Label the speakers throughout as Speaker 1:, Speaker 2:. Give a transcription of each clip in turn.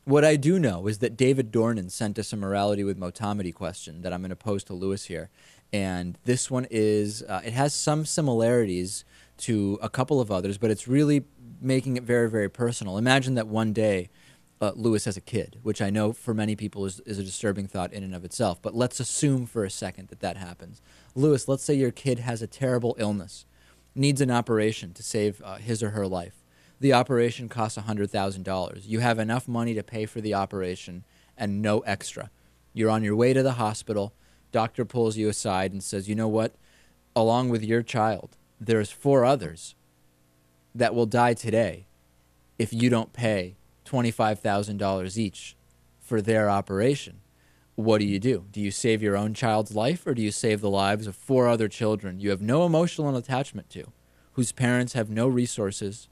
Speaker 1: What I do know is that David Dornan sent us a morality with Motamedi question that I'm going to pose to Lewis here. And this one is, it has some similarities to a couple of others, but it's really making it very, very personal. Imagine that one day Lewis has a kid, which I know for many people is a disturbing thought in and of itself. But let's assume for a second that that happens. Lewis, let's say your kid has a terrible illness, needs an operation to save his or her life. The operation costs $100,000. You have enough money to pay for the operation and no extra. You're on your way to the hospital. Doctor pulls you aside and says, you know what? Along with your child, there's 4 others that will die today if you don't pay $25,000 each for their operation. What do? Do you save your own child's life, or do you save the lives of 4 other children you have no emotional attachment to, whose parents have no resources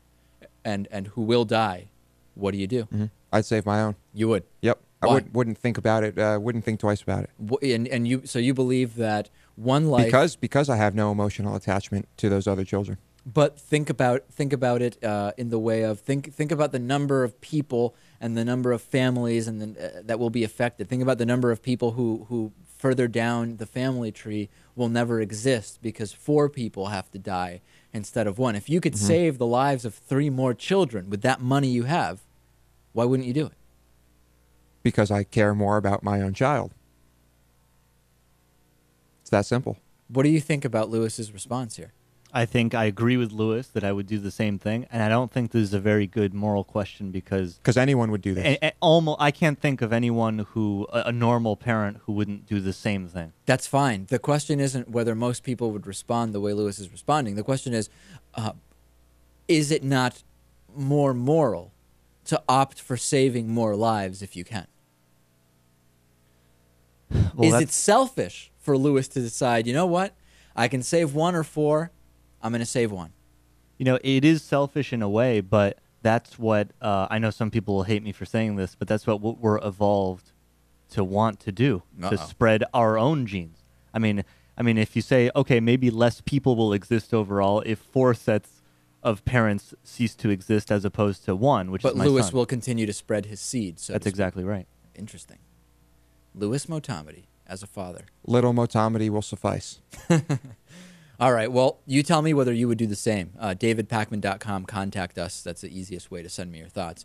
Speaker 1: and who will die? What do you do?
Speaker 2: Mm-hmm. I'd save my own.
Speaker 1: You would?
Speaker 2: Yep.
Speaker 1: Why?
Speaker 2: I wouldn't think about it. Wouldn't think twice about it.
Speaker 1: And you believe that one life
Speaker 2: because I have no emotional attachment to those other children.
Speaker 1: But think about it in the way of think about the number of people and the number of families and that will be affected. Think about the number of people who further down the family tree will never exist because 4 people have to die instead of 1. If you could save the lives of 3 more children with that money you have, why wouldn't you do it?
Speaker 2: Because I care more about my own child. It's that simple.
Speaker 1: What do you think about Lewis's response here?
Speaker 3: I think I agree with Lewis that I would do the same thing, and I don't think this is a very good moral question because
Speaker 2: anyone would do this.
Speaker 3: I can't think of anyone a normal parent who wouldn't do the same thing.
Speaker 1: That's fine. The question isn't whether most people would respond the way Lewis is responding. The question is it not more moral to opt for saving more lives if you can? Is it selfish for Lewis to decide, you know what, I can save 1 or 4, I'm going to save 1?
Speaker 3: You know, it is selfish in a way, but that's what, I know some people will hate me for saying this, but that's what we're evolved to want to do, to spread our own genes. I mean, if you say, okay, maybe less people will exist overall if 4 sets of parents cease to exist as opposed to 1, which is my son.
Speaker 1: But Lewis will continue to spread his seed.
Speaker 3: That's exactly right.
Speaker 1: Interesting. Lewis Motamedi as a father.
Speaker 2: Little Motamedi will suffice.
Speaker 1: All right. Well, you tell me whether you would do the same. DavidPakman.com. Contact us. That's the easiest way to send me your thoughts.